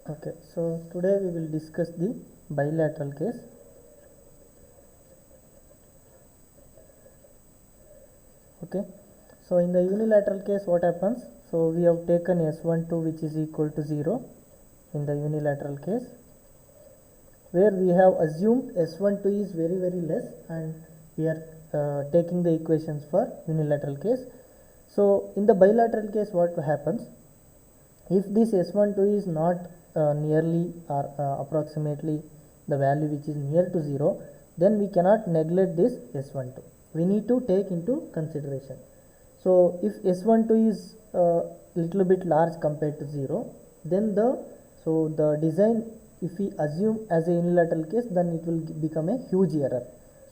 Okay, so today we will discuss the bilateral case. Okay, so in the unilateral case what happens? So we have taken S12 which is equal to 0 in the unilateral case, where we have assumed S12 is very less, and we are taking the equations for unilateral case. So in the bilateral case what happens? If this S12 is not nearly or approximately the value which is near to 0, then we cannot neglect this S12. We need to take into consideration. So if S12 is little bit large compared to 0, then the design, if we assume as a unilateral case, then it will become a huge error.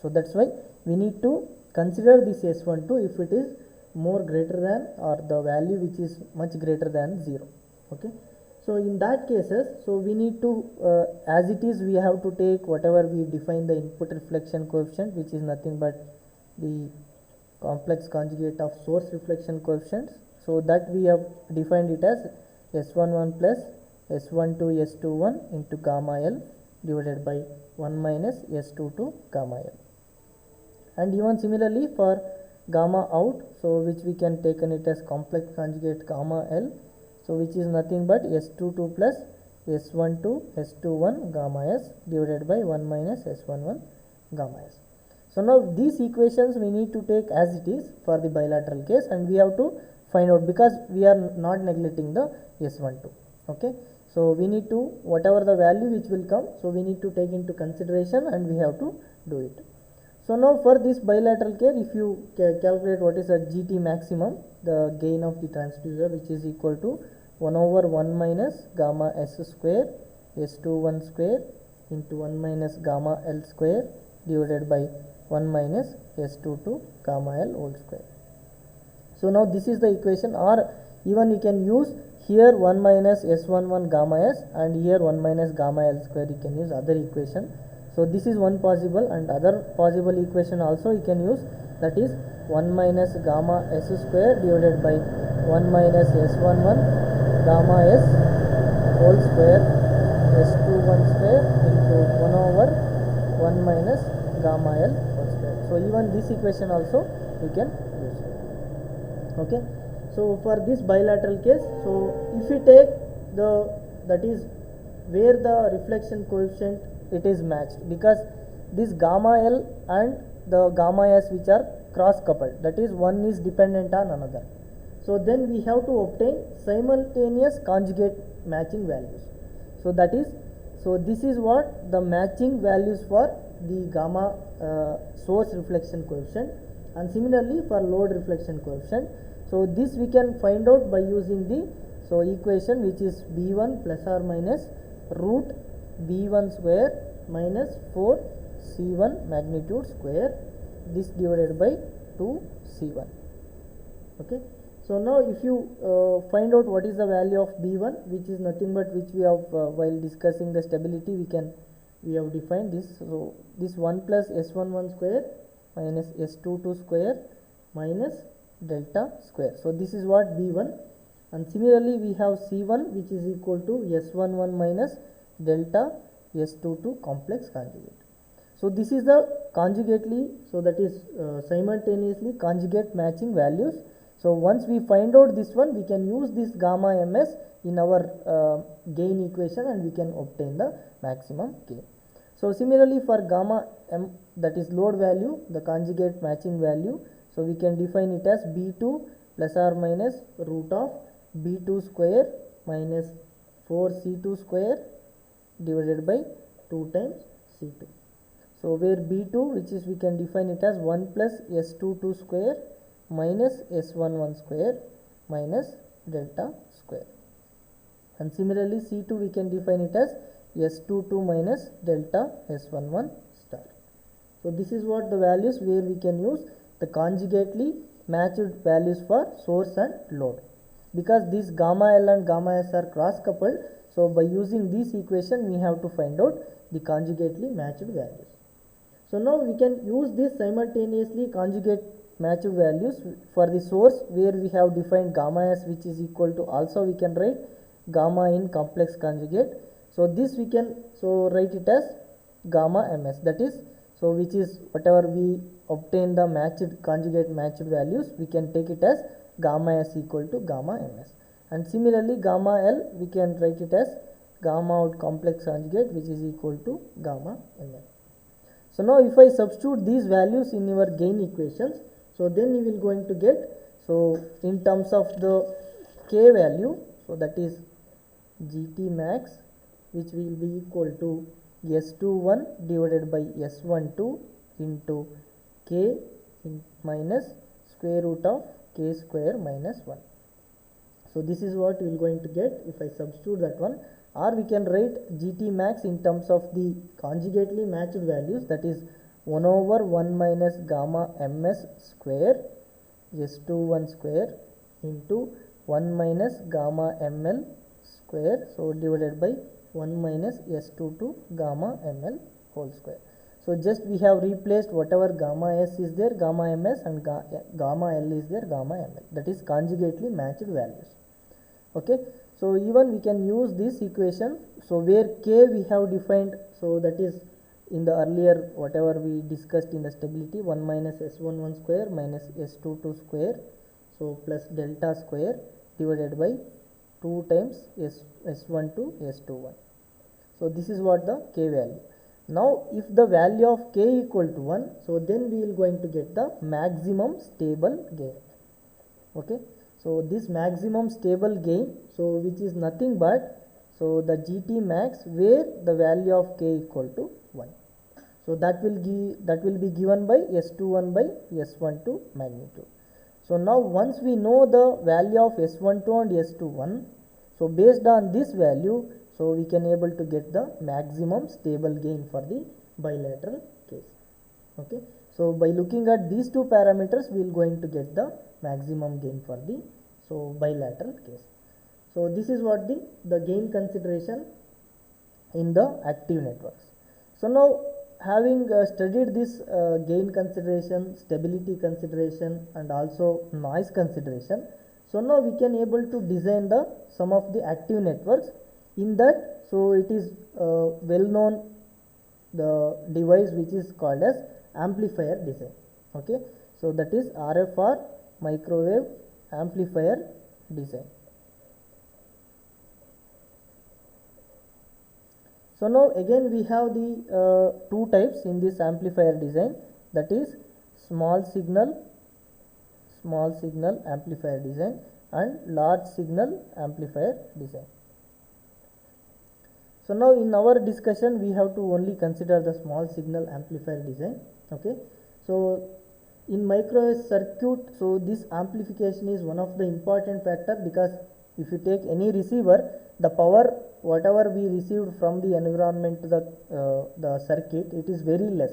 So that's why we need to consider this S12 if it is more greater than, or the value which is much greater than 0. Okay, so in that cases, so we need to as it is, we have to take whatever we define the input reflection coefficient, which is nothing but the complex conjugate of source reflection coefficients. So that we have defined it as S11 plus S12 S21 into gamma L divided by 1 minus S22 gamma L. And even similarly for gamma out, so which we can taken it as complex conjugate gamma L, so which is nothing but S22 plus S12 S21 gamma S divided by 1 minus S11 gamma S. So now these equations we need to take as it is for the bilateral case, and we have to find out, because we are not neglecting the S12. Okay, so we need to, whatever the value which will come, so we need to take into consideration and we have to do it. So now for this bilateral case, if you calculate what is a GT maximum, the gain of the transducer, which is equal to 1 over 1 minus gamma S square S21 square into 1 minus gamma L square divided by 1 minus S22 gamma L whole square. So now this is the equation, or even we can use here 1 minus S11 gamma S, and here 1 minus gamma L square, you can use other equation. So this is one possible, and other possible equation also you can use, that is 1 minus gamma S square divided by 1 minus S11 gamma S whole square S21 square into 1 over 1 minus gamma L whole square. So even this equation also we can use. Okay, so for this bilateral case, so if we take the, that is where the reflection coefficient it is matched, because this gamma L and the gamma S which are cross coupled, that is one is dependent on another. So then we have to obtain simultaneous conjugate matching values. So that is, so this is what the matching values for the gamma source reflection coefficient, and similarly for load reflection coefficient. So this we can find out by using the equation, which is B1 plus or minus root B1 square minus 4 C1 magnitude square, this divided by 2 C1. Okay, so now if you find out what is the value of B1, which is nothing but, which we have while discussing the stability, we have defined this. So this 1 plus S11 square minus S22 square minus delta square. So this is what B1, and similarly we have C1, which is equal to S11 minus delta S22 complex conjugate. So this is the conjugately, so that is simultaneously conjugate matching values. So once we find out this one, we can use this gamma ms in our gain equation, and we can obtain the maximum gain. So similarly for gamma m, that is load value, the conjugate matching value, so we can define it as B2 plus or minus root of B2 square minus 4C2 square divided by 2 times C2. So where B2, which is we can define it as 1 plus S22 square minus S11 square minus delta square, and similarly C2 we can define it as S22 minus delta S11 star. So this is what the values where we can use the conjugately matched values for source and load, because these gamma L and gamma S are cross coupled. So by using this equation, we have to find out the conjugately matched values. So now we can use this simultaneously conjugate matched values for the source, where we have defined gamma S, which is equal to, also we can write gamma in complex conjugate. So this we can write it as gamma ms, that is, so which is whatever we obtain the matched conjugate matched values, we can take it as gamma s equal to gamma ms. And similarly gamma l we can write it as gamma out complex conjugate, which is equal to gamma ml. So now if I substitute these values in your gain equations, so then you will going to get, so in terms of the k value, so that is gt max, which will be equal to S21 divided by S12 into k minus square root of k square minus 1. So this is what we will going to get if I substitute that one. Or we can write gt max in terms of the conjugately matched values, that is 1 over 1 minus gamma ms square S21 square into 1 minus gamma ml square, so divided by 1 minus S22 gamma ml whole square. So just we have replaced whatever gamma s is there, gamma ms, and gamma l is there, gamma ml, that is conjugately matched values. Okay, so even we can use this equation, so where k we have defined, so that is in the earlier whatever we discussed in the stability, 1 minus S11 square minus S22 square, so plus delta square divided by 2 times S12 S21. So this is what the k value. Now if the value of k equal to 1, so then we will going to get the maximum stable gain. Okay, so this maximum stable gain, so which is nothing but, so the gt max where the value of k equal to 1. So that will be given by S21 by S12 magnitude. So now once we know the value of S12 and S21, so based on this value, so we can able to get the maximum stable gain for the bilateral case. Okay, so by looking at these two parameters, we will going to get the maximum gain for the bilateral case. So this is what the gain consideration in the active networks. So now having studied this gain consideration, stability consideration, and also noise consideration, so now we can able to design some of the active networks. In that, so it is well known the device which is called as amplifier design. Okay, so that is RFR microwave amplifier design. So now again we have the two types in this amplifier design, that is small signal amplifier design and large signal amplifier design. So now in our discussion we have to only consider the small signal amplifier design. Okay, so in microwave circuit, so this amplification is one of the important factor, because if you take any receiver, the power whatever we received from the environment to the circuit, it is very less.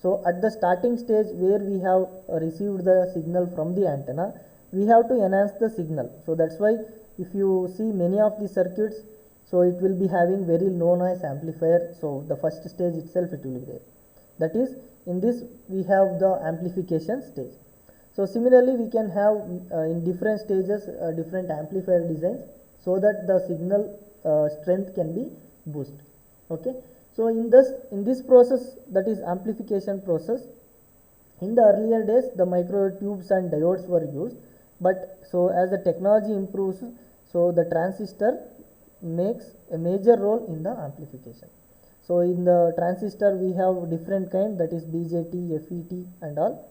So at the starting stage where we have received the signal from the antenna, we have to enhance the signal. So that's why if you see many of the circuits, so it will be having very low noise amplifier. So the first stage itself it will be there. That is, in this we have the amplification stage. So similarly we can have in different stages different amplifier designs, so that the signal strength can be boosted. Okay, so in this process, that is amplification process, in the earlier days the microwave tubes and diodes were used, but so as the technology improves, so the transistor makes a major role in the amplification. So in the transistor we have different kind, that is BJT, FET and all.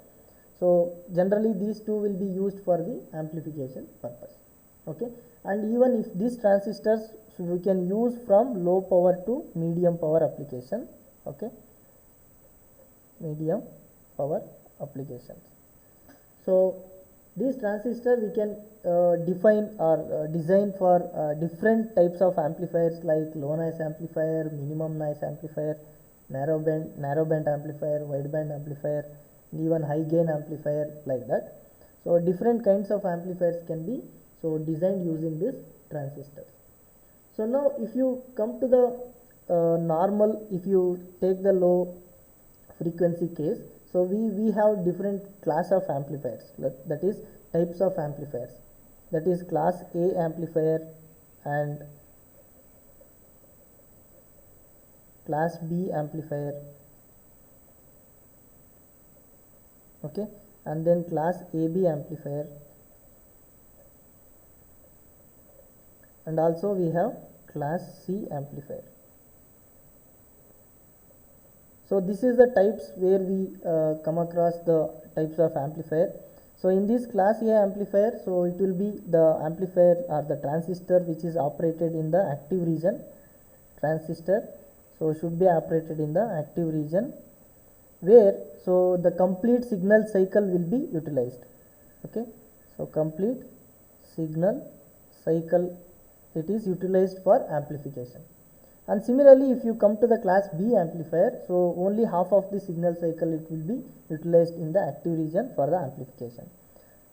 So generally these two will be used for the amplification purpose. Okay, and even if these transistors, so we can use from low power to medium power application. Okay, medium power applications. So these transistors we can define or design for different types of amplifiers, like low noise amplifier, minimum noise amplifier, narrow band amplifier, wide band amplifier, even high gain amplifier, like that. So different kinds of amplifiers can be designed using these transistors. So now if you come to the normal, if you take the low frequency case, so we have different class of amplifiers, that is types of amplifiers, that is class A amplifier, and class B amplifier, okay, and then class AB amplifier, and also we have class C amplifier. So this is the types where we come across the types of amplifier. So in this class A amplifier, so it will be the amplifier or the transistor which is operated in the active region. Transistor so should be operated in the active region, where so the complete signal cycle will be utilized. Okay, so complete signal cycle it is utilized for amplification. And similarly, if you come to the class B amplifier, so only half of the signal cycle it will be utilized in the active region for the amplification.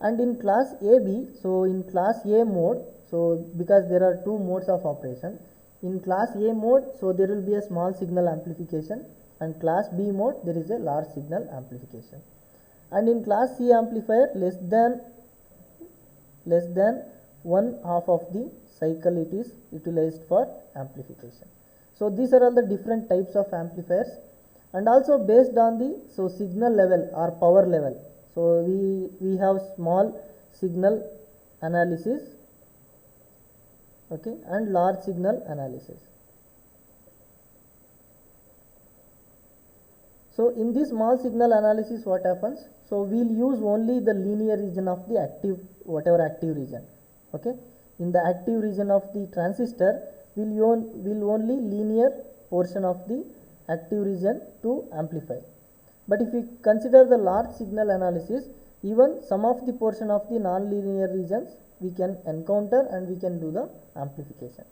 And in class AB, so in class A mode, so because there are two modes of operation, in class A mode, so there will be a small signal amplification, and class B mode there is a large signal amplification. And in class C amplifier, less than 1/2 of the cycle it is utilized for amplification. So these are all the different types of amplifiers, and also based on the so signal level or power level. So we have small signal analysis, okay, and large signal analysis. So in this small signal analysis, what happens? So we'll use only the linear region of the active, whatever active region. Okay, in the active region of the transistor, will only linear portion of the active region to amplify. But if we consider the large signal analysis, even some of the portion of the non-linear regions we can encounter and we can do the amplification.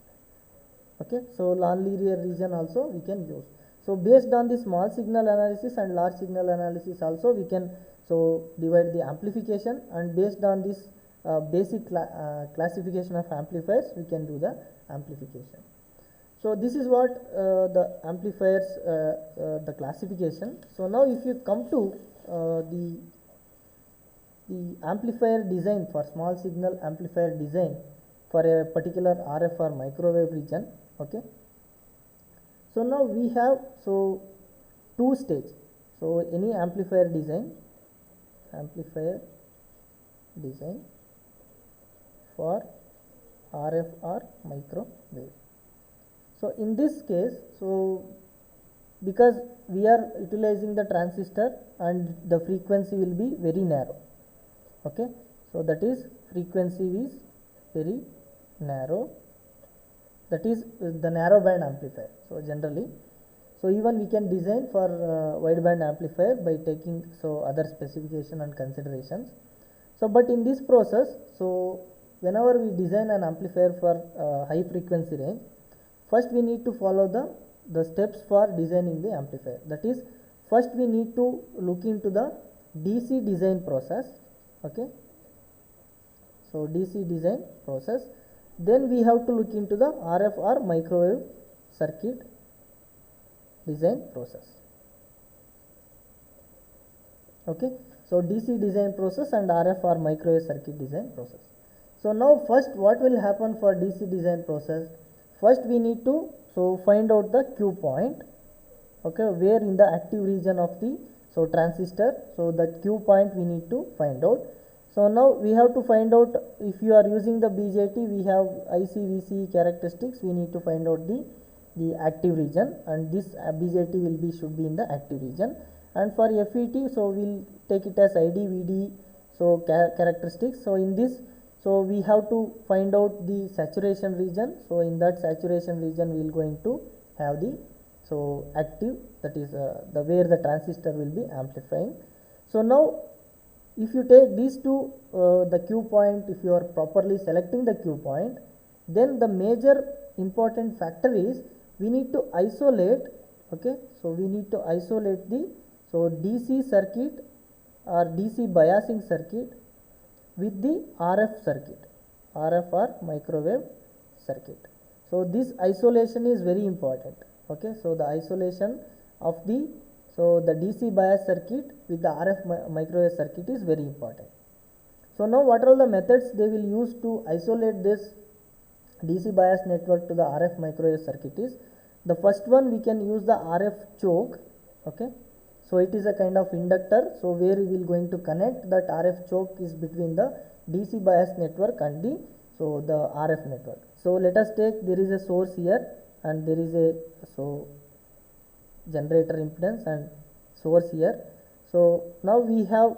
Okay, so non-linear region also we can use. So based on the small signal analysis and large signal analysis also we can so divide the amplification, and based on this basic classification of amplifiers we can do the amplification. So this is what the amplifiers the classification. So now if you come to the amplifier design for small signal amplifier design for a particular RF or microwave region, okay. So now we have so two stage. So any amplifier design for RF or microwave. So in this case, so because we are utilizing the transistor and the frequency will be very narrow, okay, so that is frequency is very narrow, that is the narrow band amplifier. So generally, so even we can design for wideband amplifier by taking so other specification and considerations. So but in this process, so whenever we design an amplifier for high frequency range, first we need to follow the steps for designing the amplifier. That is, first we need to look into the DC design process, okay. So DC design process, then we have to look into the RF or microwave circuit design process, okay. So DC design process and RF or microwave circuit design process. So now first what will happen for DC design process? First we need to so find out the Q point, okay, where in the active region of the so transistor, so the Q point we need to find out. So now we have to find out, if you are using the BJT, we have IC/VC characteristics, we need to find out the active region, and this BJT should be in the active region. And for FET, so we'll take it as ID/VD so characteristics. So in this, so we have to find out the saturation region. So in that saturation region we will going to have the so active, that is the where the transistor will be amplifying. So now if you take these two the Q point, if you are properly selecting the Q point, then the major important factor is we need to isolate, okay. So we need to isolate the so DC circuit or DC biasing circuit with the RF circuit, RF or microwave circuit. So this isolation is very important, okay. So the isolation of the so the DC bias circuit with the RF microwave circuit is very important. So now what are the methods they will use to isolate this DC bias network to the RF microwave circuit is, the first one we can use the RF choke. Okay, so it is a kind of inductor, so where we will going to connect that RF choke is between the DC bias network and the RF network. So let us take, there is a source here and there is a generator impedance and source here. So now we have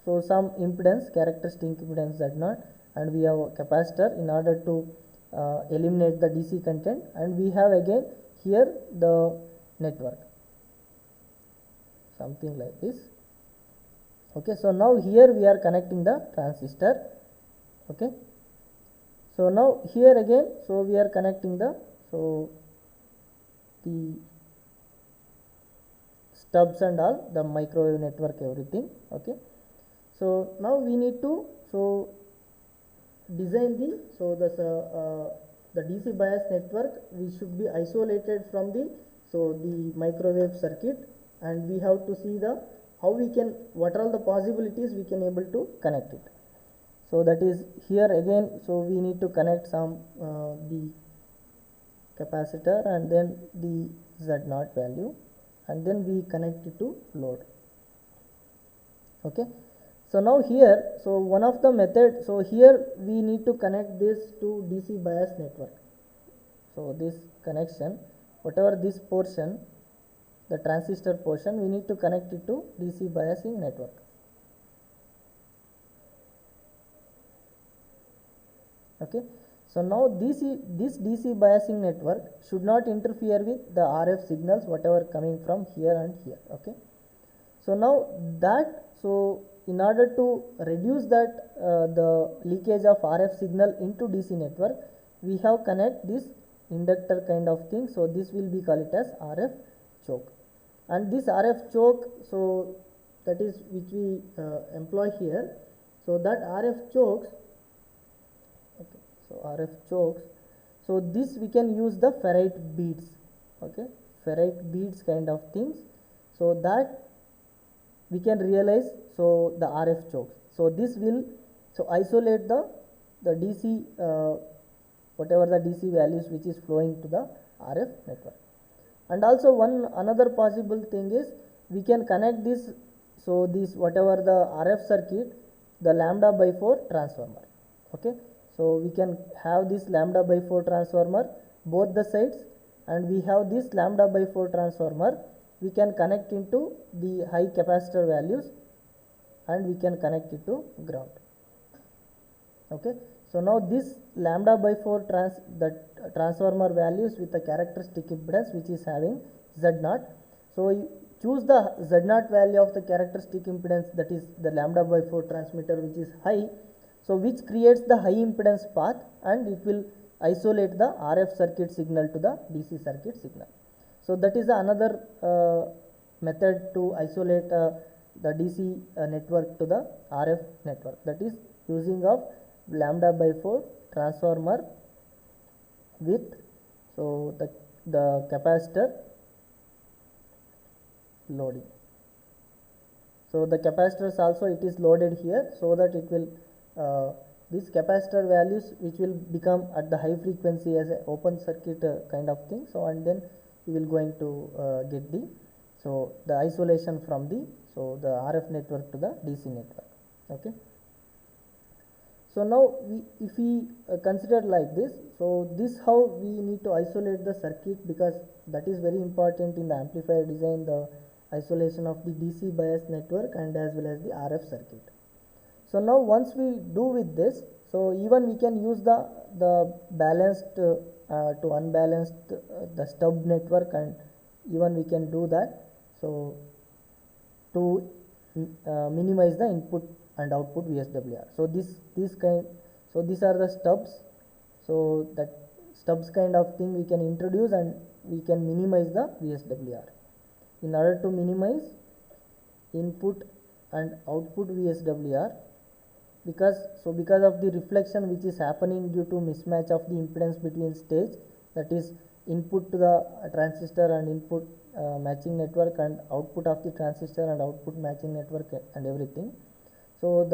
some impedance, characteristic impedance Z0, and we have a capacitor in order to eliminate the DC content, and we have again here the network, something like this. Okay, so now here we are connecting the transistor. Okay, so now here again, so we are connecting the stubs and all, the microwave network, everything. Okay, so now we need to design the DC bias network. We should be isolated from the microwave circuit, and we have to see the how we can, what are all the possibilities we can able to connect it. So that is here again, so we need to connect some the capacitor and then the Z0 value, and then we connect it to load. Okay, so now here, so one of the method, so here we need to connect this to DC bias network. So this connection, whatever this portion, the transistor portion, we need to connect it to DC biasing network. Okay, so now this DC biasing network should not interfere with the RF signals whatever coming from here and here. Okay, so now that, so in order to reduce that the leakage of RF signal into DC network, we have connect this inductor kind of thing. So this will be called it as RF choke, and this RF choke, so that is which we employ here. So that RF chokes, okay, so RF chokes, so this we can use the ferrite beads. Okay, ferrite beads kind of things, so that we can realize the RF chokes. So this will isolate the DC whatever the DC values which is flowing to the RF network. And also another possible thing is, we can connect this, so this whatever the RF circuit, the lambda by 4 transformer. Okay, so we can have this lambda by 4 transformer both the sides, and we have this lambda by 4 transformer, we can connect into the high capacitor values, and we can connect it to ground. Okay, so now this lambda by 4 transformer values with the characteristic impedance which is having Z0. So you choose the Z0 value of the characteristic impedance, that is the lambda by 4 transmitter which is high, so which creates the high impedance path, and it will isolate the RF circuit signal to the DC circuit signal. So that is another method to isolate the DC network to the RF network, that is using of lambda by 4 transformer with the capacitor loading. So the capacitors also it is loaded here, so that it will these capacitor values which will become at the high frequency as a open circuit kind of thing. So and then you will going to get the isolation from the RF network to the DC network. Okay, so now if we consider like this, so this how we need to isolate the circuit, because that is very important in the amplifier design, the isolation of the DC bias network and as well as the RF circuit. So now once we do with this, so even we can use the balanced to unbalanced the stub network, and even we can do that, so to minimize the input and output VSWR. So these are the stubs, so that stubs kind of thing we can introduce, and we can minimize the VSWR. In order to minimize input and output VSWR, because of the reflection which is happening due to mismatch of the impedance between stage, that is input to the transistor and input matching network, and output of the transistor and output matching network and everything. So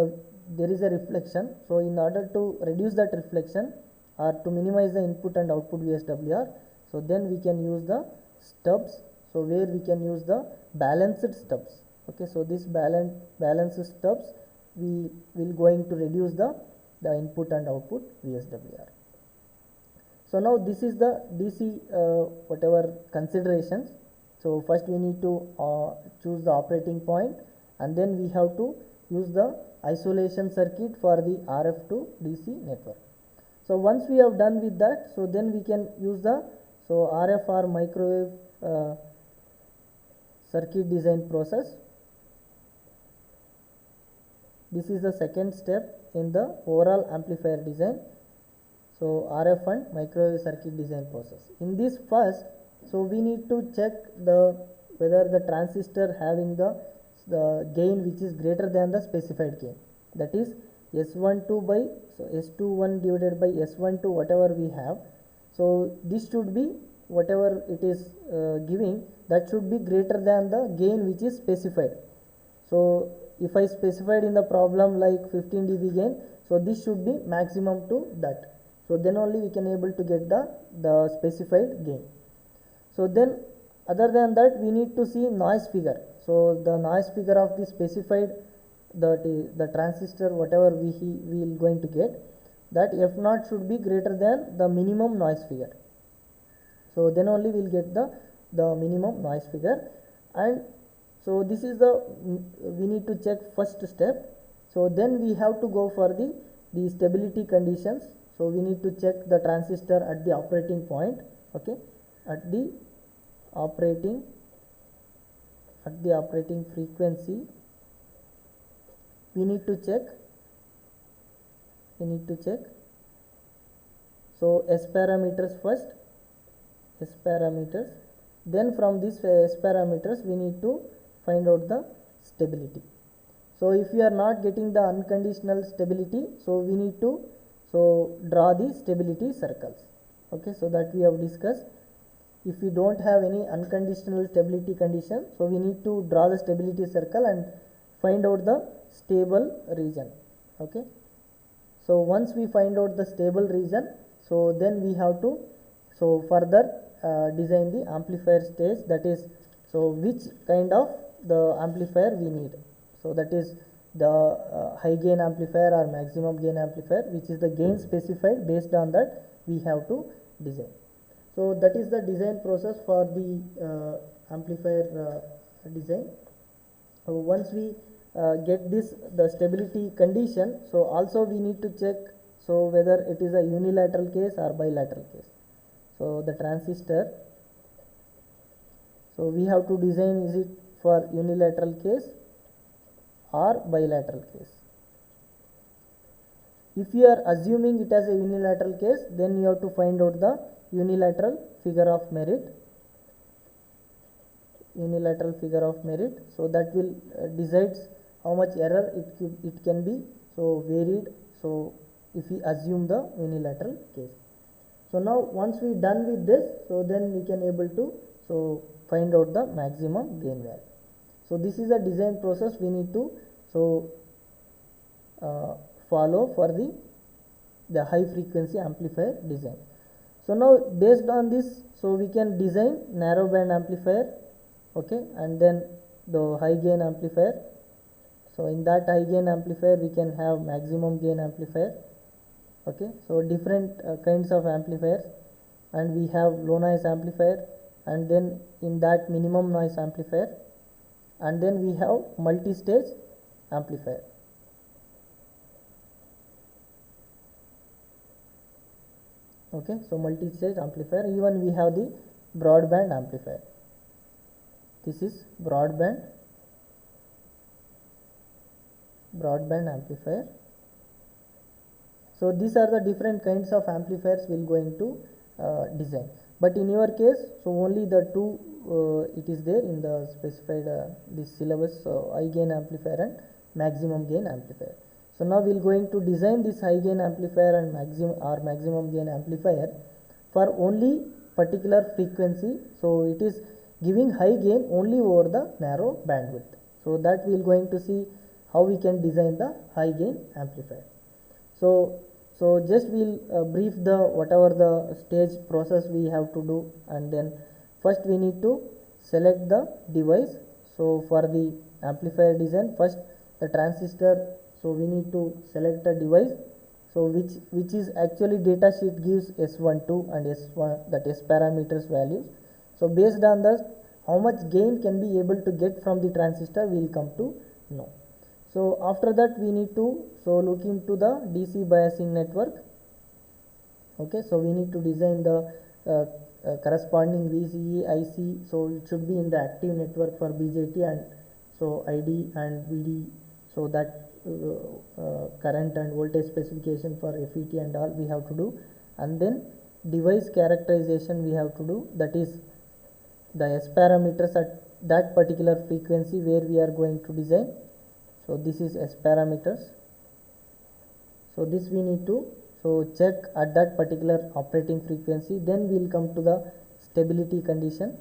there is a reflection. So in order to reduce that reflection, or to minimize the input and output VSWR. So then we can use the stubs, so where we can use the balanced stubs. Okay, so this balanced stubs we will going to reduce the input and output VSWR. So now this is the DC whatever considerations. So first we need to choose the operating point, and then we have to use the isolation circuit for the RF to DC network. So once we have done with that, so then we can use the RF or microwave circuit design process. This is the second step in the overall amplifier design. So RF and microwave circuit design process. In this first, so we need to check whether the transistor having the gain which is greater than the specified gain, that is S12 by S21 divided by S12 whatever we have. So this should be whatever it is giving, that should be greater than the gain which is specified. So if I specified in the problem like 15 dB gain, so this should be maximum to that. So then only we can able to get the specified gain. So then other than that we need to see noise figure. So the noise figure of the specified the transistor whatever we will going to get, that F0 should be greater than the minimum noise figure. So then only we will get the minimum noise figure. And so this is we need to check first step. So then we have to go for the stability conditions. So we need to check the transistor at the operating point. Okay, at the operating frequency we need to check. So S parameters first, then from these S parameters we need to find out the stability. So if we are not getting the unconditional stability, so we need to draw the stability circles. Okay, so that we have discussed. If we don't have any unconditional stability condition, so we need to draw the stability circle and find out the stable region. Okay, so once we find out the stable region, so then we have to further design the amplifier stage, that is which kind of the amplifier we need. So that is the high gain amplifier or maximum gain amplifier, which is the gain specified. Based on that we have to design. So that is the design process for the amplifier design. So once we get the stability condition, so also we need to check whether it is a unilateral case or bilateral case. So the transistor, so we have to design, is it for unilateral case or bilateral case. If you are assuming it as a unilateral case, then you have to find out the unilateral figure of merit. So that will decides how much error it can be varied. So if we assume the unilateral case. So now once we done with this, so then we can able to find out the maximum gain value. So this is a design process we need to follow for the high frequency amplifier design. So now based on this, so we can design narrow band amplifier. Okay, and then the high gain amplifier. So in that high gain amplifier we can have maximum gain amplifier. Okay, so different kinds of amplifiers, and we have low noise amplifier, and then in that minimum noise amplifier, and then we have multi-stage amplifier. Okay, so multi-stage amplifier. Even we have the broadband amplifier. This is broadband amplifier. So these are the different kinds of amplifiers we will going to design. But in your case, so only the two it is there in the specified this syllabus. So high gain amplifier and maximum gain amplifier. So now we will going to design this high gain amplifier and maximum gain amplifier for only particular frequency. So it is giving high gain only over the narrow bandwidth. So that we will going to see how we can design the high gain amplifier. So So just we'll brief the whatever the stage process we have to do, and then first we need to select the device. So for the amplifier design, first the transistor, so we need to select the device, so which is actually data sheet gives S12 and S1, that S parameters values. So based on that, how much gain can be able to get from the transistor we will come to know. So after that we need to look into the DC biasing network. Okay, so we need to design the corresponding VCE, IC, so it should be in the active network for BJT, and so ID and VD, so that current and voltage specification for FET and all we have to do, and then device characterization we have to do, that is the S parameters at that particular frequency where we are going to design. So this is S parameters. So this we need to check at that particular operating frequency. Then we will come to the stability condition.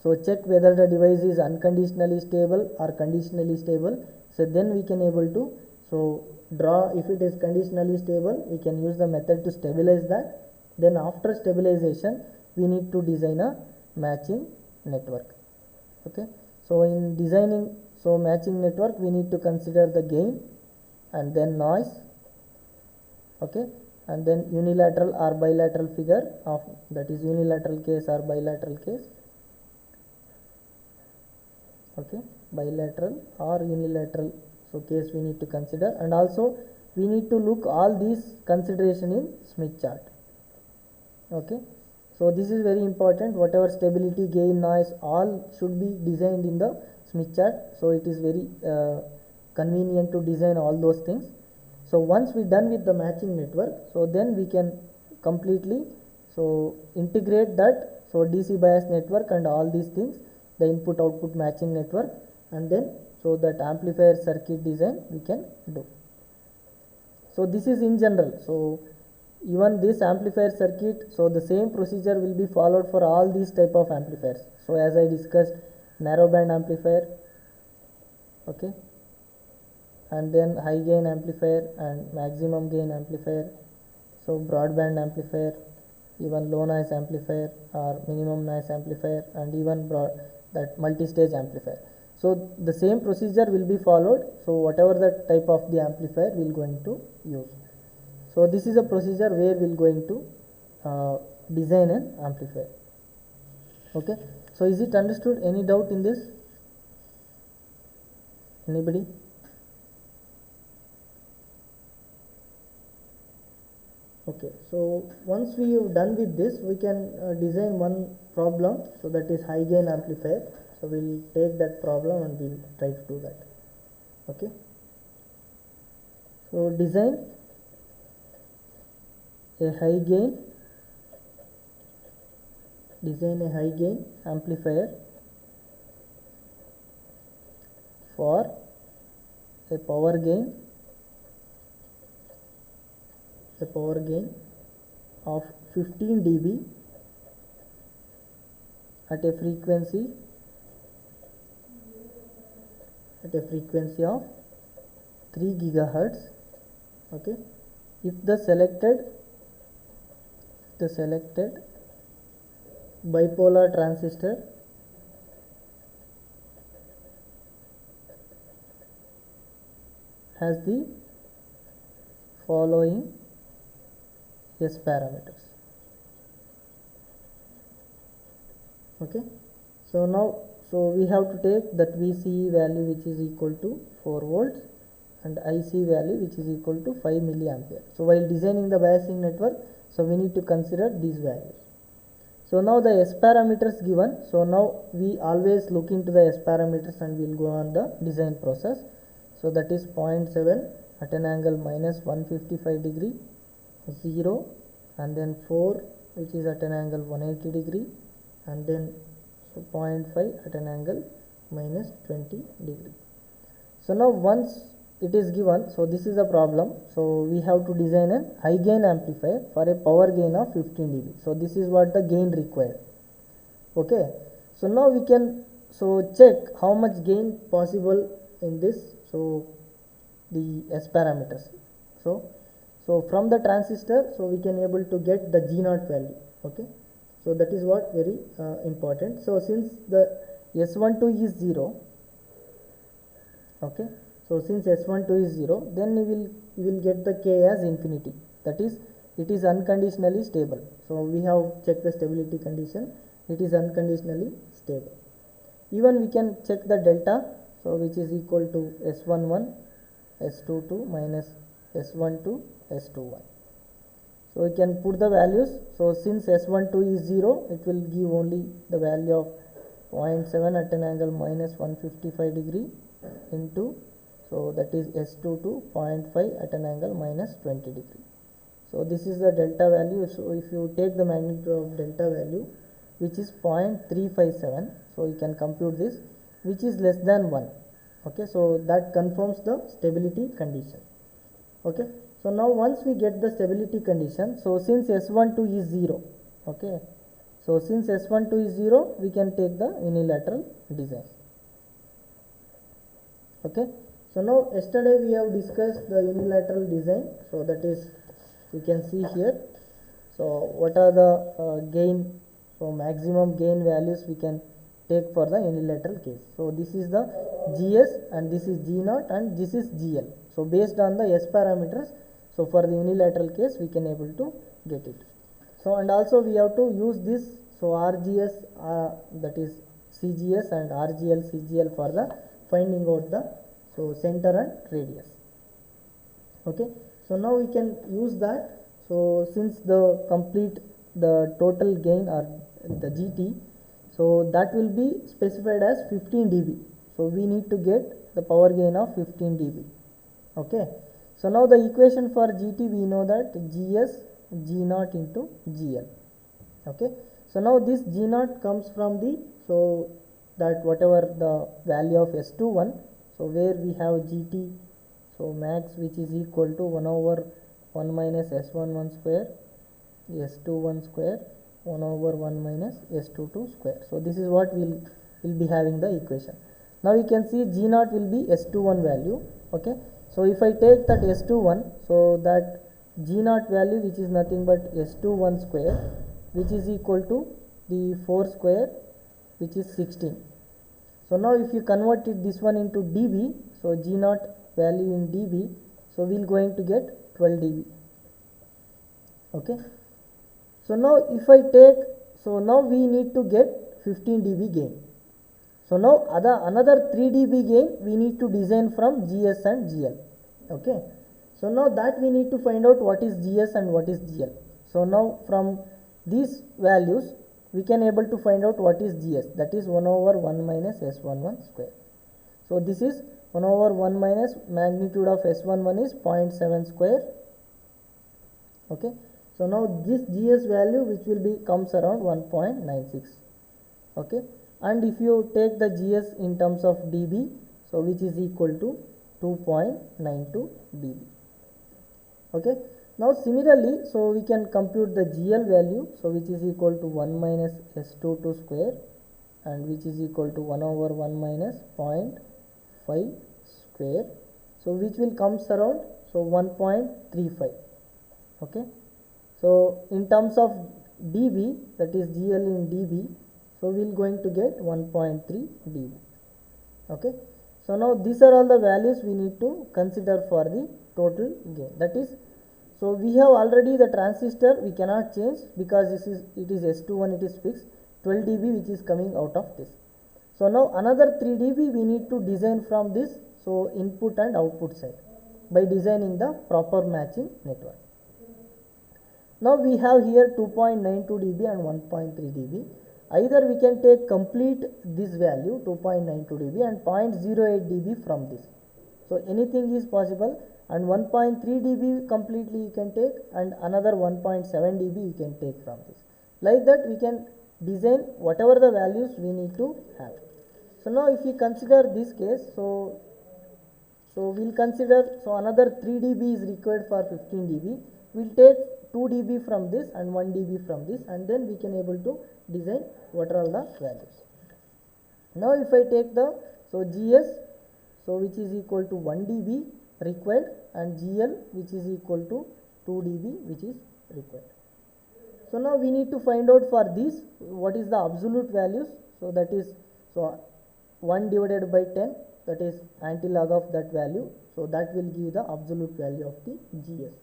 So check whether the device is unconditionally stable or conditionally stable. So then we can able to draw, if it is conditionally stable, we can use the method to stabilize that. Then after stabilization we need to design a matching network. Okay, so in designing matching network we need to consider the gain and then noise. Okay, and then unilateral or bilateral figure of, that is unilateral case or bilateral case. Okay, bilateral or unilateral, so case we need to consider, and also we need to look all these consideration in Smith chart. Okay, so this is very important, whatever stability, gain, noise, all should be designed in the Smith chart. So it is very convenient to design all those things. So once we done with the matching network, so then we can completely integrate that, so DC bias network and all these things, the input output matching network, and then that amplifier circuit design we can do. So this is in general. So even this amplifier circuit, so the same procedure will be followed for all these type of amplifiers. So as I discussed, narrowband amplifier, okay, and then high gain amplifier and maximum gain amplifier, so broadband amplifier, even low noise amplifier or minimum noise amplifier, and even that multi-stage amplifier. So the same procedure will be followed, so whatever the type of the amplifier we will going to use. So this is a procedure where we will going to design an amplifier. Okay, so is it understood? Any doubt in this? Anybody? Okay, so once we have done with this, we can design one problem, so that is high gain amplifier. So we will take that problem and we will try to do that. Okay, so design a high gain amplifier for a power gain of 15 dB at a frequency of 3 gigahertz. Okay, if the selected bipolar transistor has the following S parameters. Okay, so now we have to take that VCE value which is equal to 4 volts and IC value which is equal to 5 milliampere. So while designing the biasing network, so we need to consider these values. So now the S parameters given, so now we always look into the S parameters and we will go on the design process. So that is 0.7 at an angle minus 155 degree, 0, and then 4 which is at an angle 180 degree, and then 0.5 at an angle minus 20 degree. So now once it is given, so this is a problem, so we have to design a high gain amplifier for a power gain of 15 dB. So this is what the gain required. Okay, so now we can check how much gain possible in this, so the S parameters. So from the transistor, so we can able to get the G0 value. Okay, so that is what very important. So since the S12 is 0, okay, so since S12 is 0, then we will get the K as infinity, that is it is unconditionally stable. So we have checked the stability condition, it is unconditionally stable. Even we can check the delta, so which is equal to S11 S22 minus S12 S21. So we can put the values. So since S12 is 0, it will give only the value of 0.7 at an angle minus 155 degree into, so that is S22 0.5 at an angle minus 20 degree. So this is the delta value. So if you take the magnitude of delta value, which is 0.357, so you can compute this, which is less than 1. Okay, so that confirms the stability condition. Okay, so now once we get the stability condition, so since S12 is 0, okay, so since S12 is 0, we can take the unilateral design. Okay, so now yesterday we have discussed the unilateral design, so that is you can see here. So what are the gain, so maximum gain values we can take for the unilateral case. So this is the GS and this is G0 and this is GL. So based on the S parameters, so for the unilateral case we can able to get it. So and also we have to use this, so RGS that is CGS and RGL CGL for the finding out the center and radius. Okay, so now we can use that. So since the total gain or the GT, so that will be specified as 15 dB. So we need to get the power gain of 15 dB. Okay, so now the equation for GT, we know that GS G0 into GL. Okay, so now this G0 comes from the, so that whatever the value of S21, so where we have GT, so max, which is equal to 1 over 1 minus S11 square, S21 square, 1 over 1 minus S22 square. So this is what will be having the equation. Now you can see G0 will be S21 value. Okay, so if I take that S21, so that G0 value, which is nothing but S21 square, which is equal to the 4 square, which is 16. So now if you convert it this one into dB, so G0 value in dB, so we'll going to get 12 dB. Okay, so now if I take, so now we need to get 15 dB gain. So now another 3 dB gain we need to design from GS and GL. Okay, so now that we need to find out what is GS and what is GL. So now from these values we can able to find out what is GS, that is 1 over 1 minus S11 square. So this is 1 over 1 minus magnitude of S11 is 0.7 square. Okay, so now this GS value, which will be comes around 1.96. Okay, and if you take the GS in terms of dB, so which is equal to 2.92 dB. Okay, now similarly, so we can compute the GL value, so which is equal to 1 minus S22 square and which is equal to 1 over 1 minus 0.5 square, so which will comes around, so 1.35. Okay, so in terms of dB, that is GL in dB, so we will going to get 1.3 dB. Okay, so now these are all the values we need to consider for the total gain. That is, so we have already the transistor, we cannot change because it is S21, it is fixed, 12 dB which is coming out of this. So now another 3 dB we need to design from this, so input and output side, by designing the proper matching network. Now we have here 2.92 dB and 1.3 dB. Either we can take complete this value 2.92 dB and 0.08 dB from this. So anything is possible, and 1.3 dB completely you can take and another 1.7 dB you can take from this. Like that we can design whatever the values we need to have. So now if we consider this case, so we'll consider, so another 3 dB is required for 15 dB. We'll take 2 dB from this and 1 dB from this, and then we can able to design what are all the values. Now if I take the, so GS, so which is equal to 1 dB required, and GL which is equal to 2 dB which is required. So now we need to find out for this what is the absolute values. So that is, so 1 divided by 10, that is antilog of that value. So that will give the absolute value of the GS.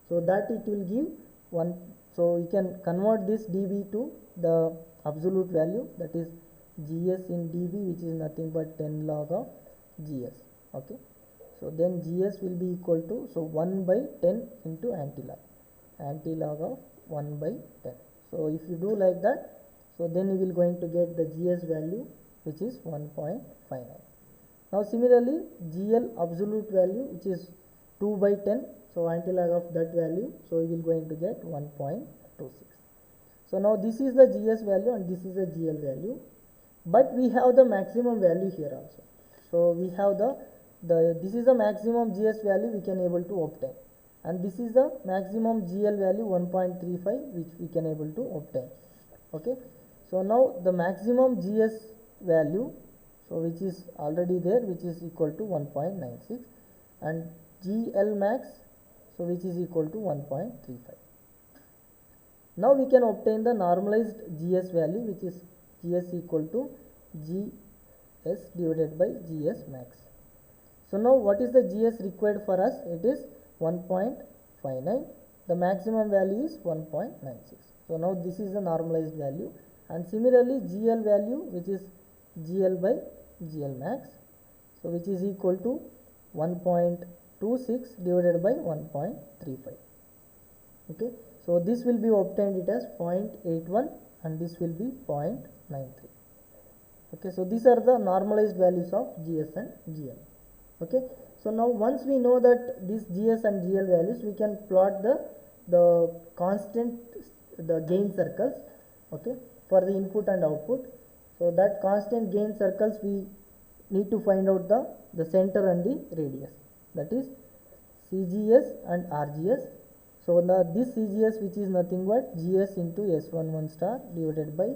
So that it will give 1. So we can convert this dB to the absolute value, that is GS in dB, which is nothing but 10 log of GS. Okay. So then GS will be equal to, so 1 by 10 into antilog of 1 by 10. So if you do like that, so then you will going to get the GS value which is 1.59. Now similarly GL absolute value which is 2 by 10, so antilog of that value, so you will going to get 1.26. So now this is the GS value and this is the GL value, but we have the maximum value here also. So we have this is the maximum GS value we can able to obtain, and this is the maximum GL value 1.35 which we can able to obtain. Okay. So now the maximum GS value, so which is already there, which is equal to 1.96, and GL max, so which is equal to 1.35. Now we can obtain the normalized GS value, which is GS equal to GS divided by GS max. So now what is the GS required for us? It is 1.59. The maximum value is 1.96. So now this is the normalized value, and similarly GL value, which is GL by GL max, so which is equal to 1.26 divided by 1.35. Okay. So this will be obtained it as 0.81 and this will be 0.93. Okay. So these are the normalized values of GS and GL. Okay. So now once we know that these GS and GL values, we can plot the constant, the gain circles, okay, for the input and output. So that constant gain circles we need to find out the center and the radius, that is CGS and RGS. So now this CGS, which is nothing but GS into S11 star divided by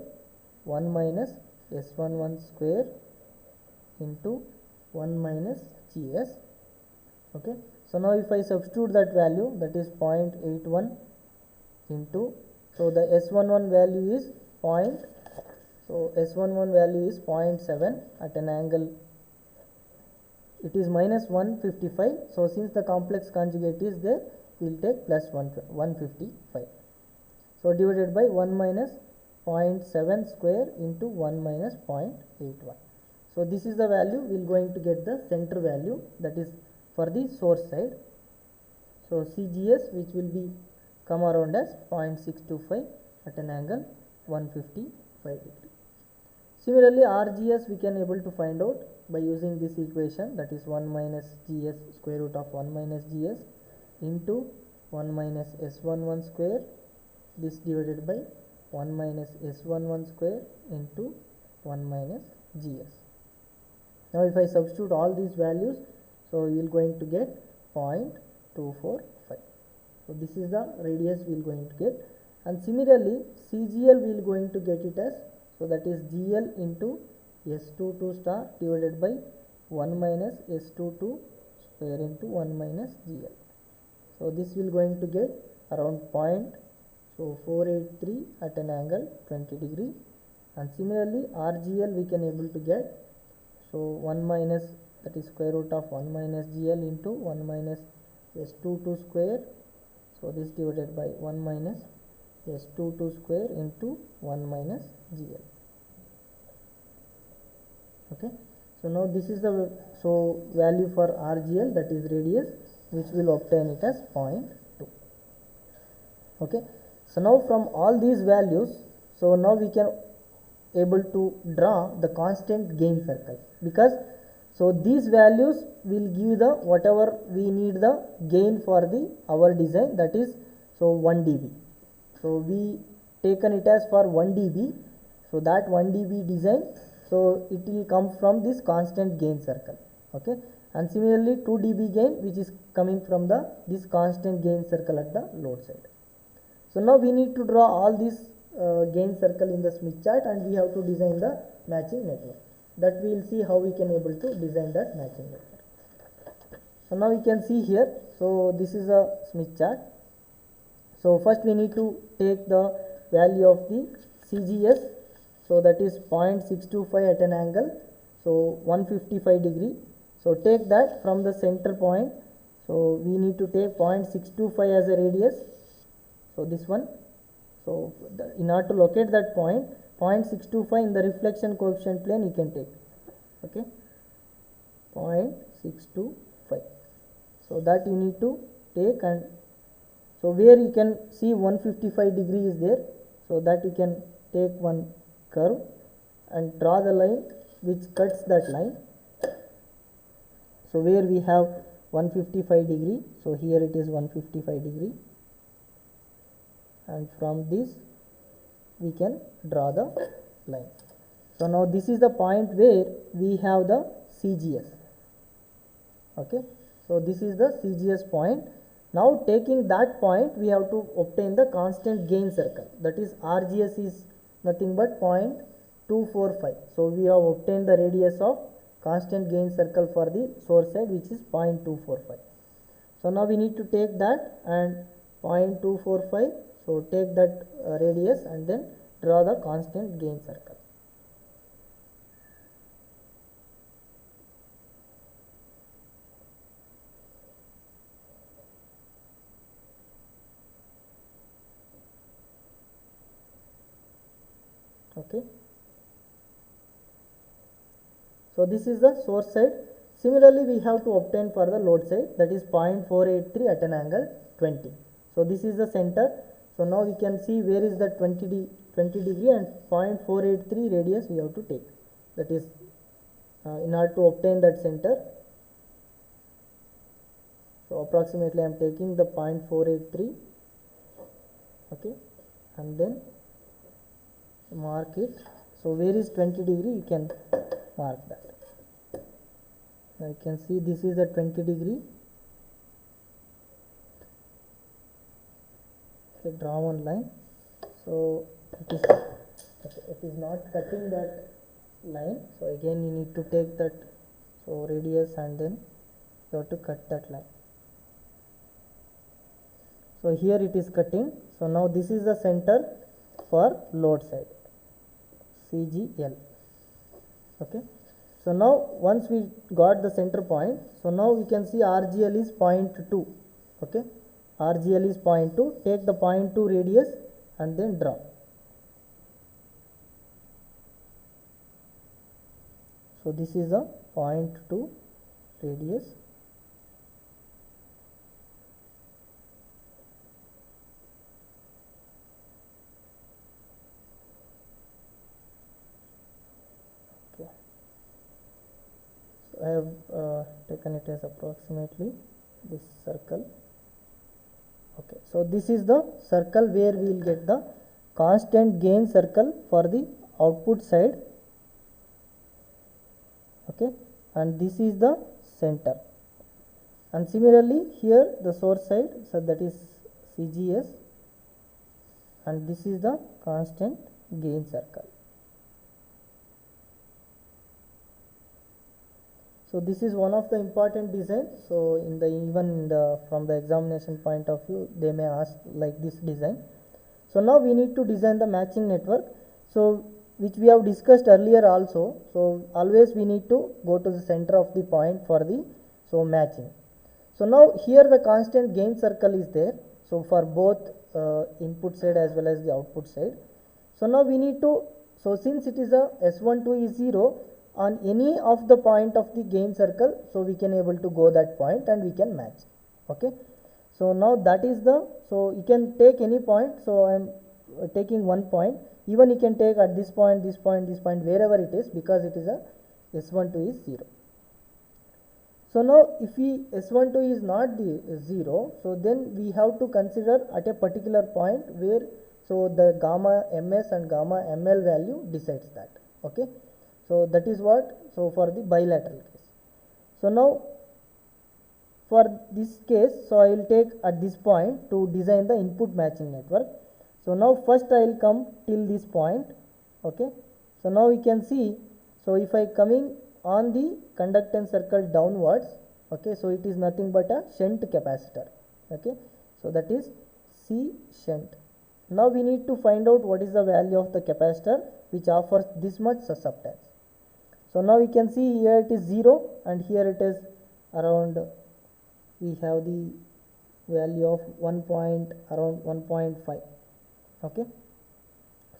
1 minus S11 square into 1 minus GS. Okay. So now if I substitute that value, that is 0.81 into, so the S11 value is so S11 value is 0.7 at an angle, it is minus 155. So since the complex conjugate is there, we will take plus 155. So divided by 1 minus 0.7 square into 1 minus 0.81. So this is the value we will going to get the center value, that is for the source side. So CGS, which will be come around as 0.625 at an angle 155 degree. Similarly RGS we can able to find out by using this equation, that is 1 minus GS, square root of 1 minus GS into 1 minus S11 square, this divided by 1 minus S11 square into 1 minus GS. Now if I substitute all these values, so you will going to get 0.245. So this is the radius we will going to get, and similarly CGL we will going to get it as, so that is GL into S22 star divided by 1 minus S22 square into 1 minus GL. So this will going to get around 483 at an angle 20 degree, and similarly RGL we can able to get, so 1 minus, that is square root of 1 minus GL into 1 minus S22 square, so this divided by 1 minus S22 square into 1 minus GL. Okay. So now this is the value for RGL, that is radius, which will obtain it as 0.2. Okay. So now from all these values, so now we can able to draw the constant gain circles, because so these values will give the whatever we need the gain for our design, that is so 1 dB. So we taken it as for 1 dB, so that 1 dB design, so it will come from this constant gain circle. Okay. And similarly 2 dB gain, which is coming from this constant gain circle at the load side. So now we need to draw all these gain circle in the Smith chart, and we have to design the matching network. That we will see how we can able to design that matching network. So now you can see here, so this is a Smith chart. So first we need to take the value of the CGS, so that is 0.625 at an angle, so 155 degree. So take that from the center point, so we need to take 0.625 as a radius, so this one. So in order to locate that point, 0.625 in the reflection coefficient plane you can take, okay, 0.625. So that you need to take, and so where you can see 155 degree is there, so that you can take one curve and draw the line which cuts that line. So where we have 155 degree, so here it is 155 degree, and from this we can draw the line. So now this is the point where we have the CGS, okay. So this is the CGS point. Now taking that point, we have to obtain the constant gain circle, that is RGS is nothing but 0.245. So we have obtained the radius of constant gain circle for the source side, which is 0.245. So now we need to take that and 0.245, so take that radius and then draw the constant gain circle. Okay. So this is the source side. Similarly, we have to obtain for the load side, that is 0.483 at an angle 20. So this is the center. So now we can see where is the 20 degree and 0.483 radius we have to take. That is in order to obtain that center. So approximately I am taking the 0.483, okay, and then mark it. So where is 20 degree, you can mark that. Now you can see this is the 20 degree. Okay, draw one line. So it is not cutting that line. So again you need to take that, so radius, and then you have to cut that line. So here it is cutting. So now this is the center for load side, CGL, okay. So now once we got the center point, so now we can see RGL is 0.2, okay, RGL is 0.2, take the 0.2 radius and then draw. So this is a 0.2 radius. I have taken it as approximately this circle, okay. So this is the circle where we will get the constant gain circle for the output side, okay, and this is the center. And similarly here the source side, so that is CGS, and this is the constant gain circle. So this is one of the important design. So in the from the examination point of view, they may ask like this design. So now we need to design the matching network, so which we have discussed earlier also. So always we need to go to the center of the point for the matching. So now here the constant gain circle is there, so for both input side as well as the output side. So now we need to, so since it is a S12 is 0 on any of the point of the gain circle, so we can able to go that point and we can match, okay. So now that is the, so you can take any point. So I am taking one point, even you can take at this point, this point, this point, wherever it is, because it is a S12 is 0. So now if S12 is not the 0, so then we have to consider at a particular point where, so the gamma ms and gamma ml value decides that, okay. So that is what, so for the bilateral case. So now for this case, so I will take at this point to design the input matching network. So now first I will come till this point, okay. So now we can see, so if I coming on the conductance circle downwards, Okay, so it is nothing but a shunt capacitor. Okay, so that is C shunt. Now we need to find out what is the value of the capacitor which offers this much susceptance. So now we can see here it is 0 and here it is around, we have the value of around 1.5. Okay,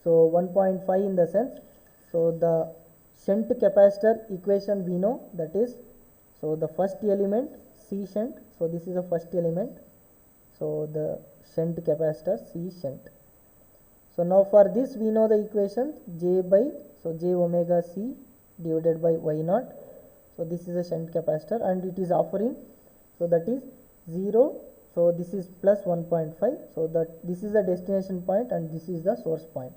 so 1.5 in the sense, so the shunt capacitor equation we know, that is, so the first element C shunt, so this is the first element, so the shunt capacitor C shunt. So now for this we know the equation J omega C divided by Y naught. So this is a shunt capacitor and it is offering, so that is 0, so this is plus 1.5, so that this is the destination point and this is the source point.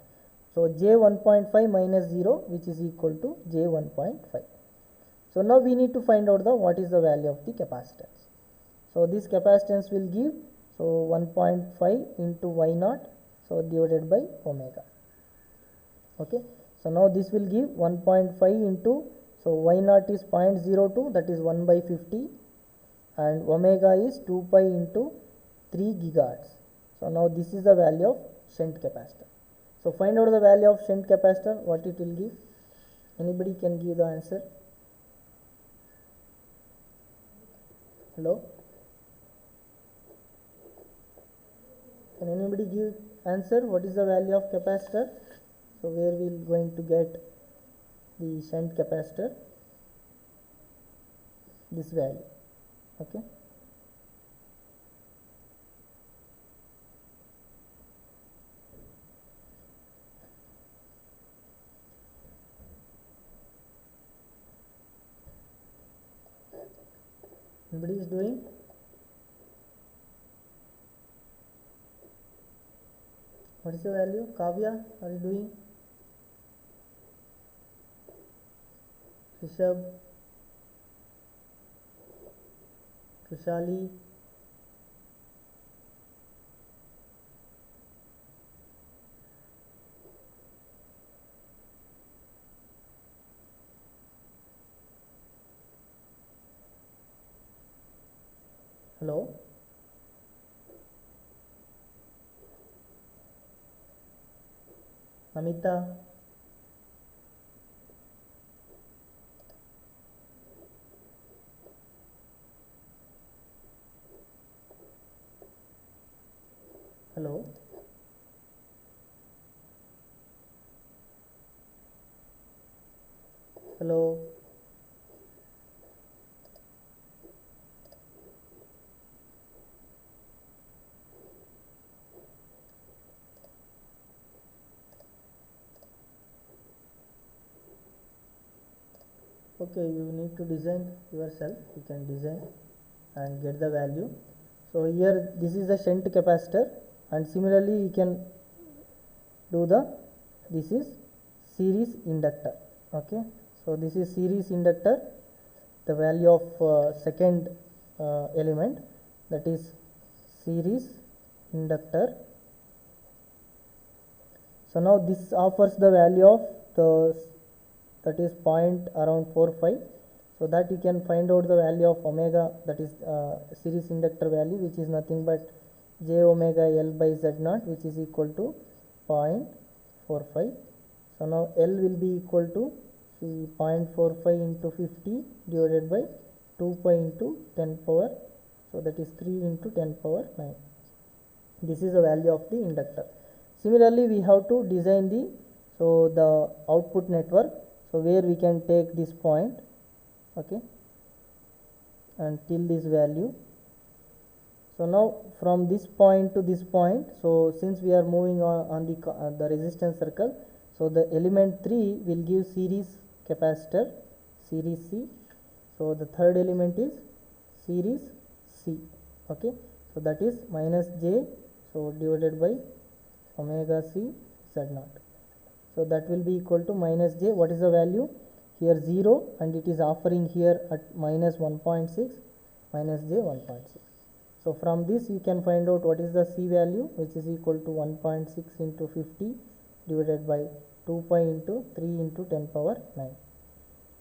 So J 1.5 minus 0, which is equal to J 1.5. So now we need to find out what is the value of the capacitance. So this capacitance will give, so 1.5 into Y naught, so divided by omega. Okay, so now this will give 1.5 into, so Y naught is 0.02, that is 1 by 50, and omega is 2 pi into 3 gigahertz. So now this is the value of shunt capacitor. So find out the value of shunt capacitor, what it will give. Anybody can give the answer? Hello? Can anybody give answer? What is the value of capacitor? So where we are going to get the shunt capacitor? This value. Okay. Anybody is doing? What is the value? Kavya, are you doing? Rishabh, Krishali, hello? Amita, hello? Hello? Okay, you need to design yourself. You can design and get the value. So here this is the shunt capacitor, and similarly you can do this is series inductor. Okay, so this is series inductor, the value of second element, that is series inductor. So now this offers the value of that is around 45, so that you can find out the value of omega, that is series inductor value, which is nothing but J omega L by Z naught, which is equal to 0.45. So now L will be equal to 0.45 into 50 divided by 2 pi into 10 power, so that is 3 into 10 power 9. This is the value of the inductor. Similarly, we have to design the output network, so where we can take this point, okay, and till this value. So now from this point to this point, so since we are moving on the resistance circle, so the element 3 will give series capacitor, series C. So the third element is series C. Okay, so that is minus J, so divided by omega C Z naught. So that will be equal to minus J. What is the value? Here 0, and it is offering here at minus 1.6, minus J 1.6. So from this you can find out what is the C value, which is equal to 1.6 into 50 divided by 2 pi into 3 into 10 power 9.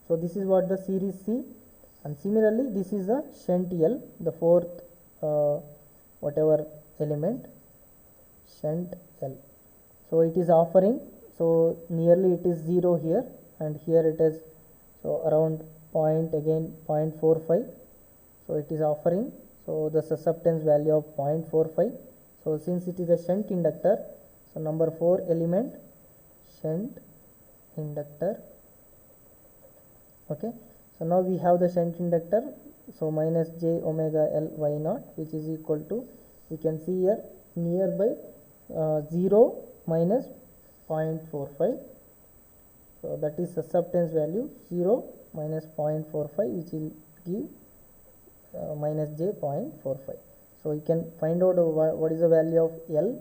So this is what the series C. And similarly this is the shunt L, the fourth whatever element, shunt L. So it is offering, so nearly it is 0 here, and here it is so around point, again 0.45. so it is offering, so the susceptance value of 0.45. so since it is a shunt inductor, so number 4 element, shunt inductor. Okay, so now we have the shunt inductor, so minus j omega L y naught, which is equal to, we can see here nearby 0 minus 0.45. so that is susceptance value 0 minus 0.45, which will give minus j 0.45. so you can find out what is the value of L,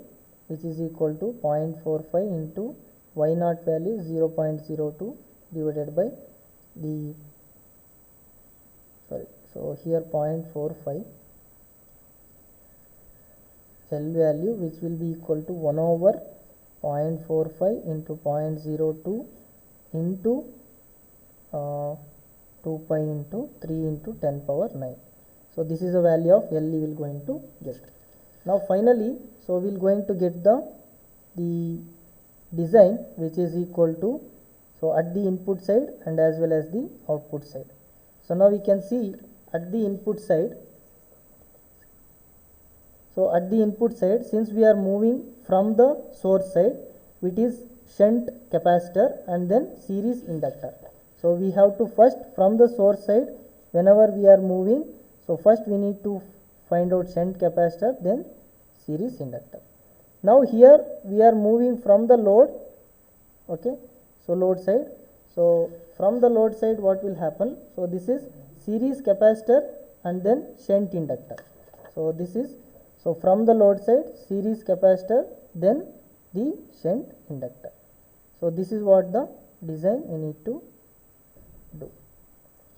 which is equal to 0.45 into y naught value 0.02 divided by the, so here 0.45 L value, which will be equal to 1 over 0.45 into 0.02 into 2 pi into 3 into 10 power 9. so this is the value of L we will going to get. Now finally, so we will going to get the design, which is equal to, so at the input side and as well as the output side. So now we can see at the input side, so at the input side, since we are moving from the source side, it is shunt capacitor and then series inductor. So we have to first, from the source side, whenever we are moving, so first we need to find out shunt capacitor, then series inductor. Now here we are moving from the load, okay, so load side. So from the load side what will happen, so this is series capacitor and then shunt inductor. So this is, so from the load side series capacitor, then the shunt inductor. So this is what the design we need to do.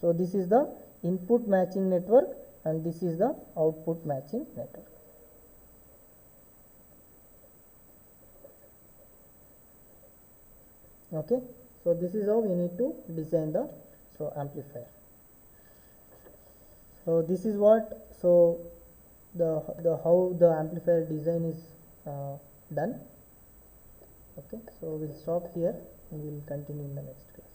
So this is the input matching network and this is the output matching network. Okay, so this is how we need to design the amplifier. So this is what, so the how the amplifier design is done. Okay, so we'll stop here and we'll continue in the next class.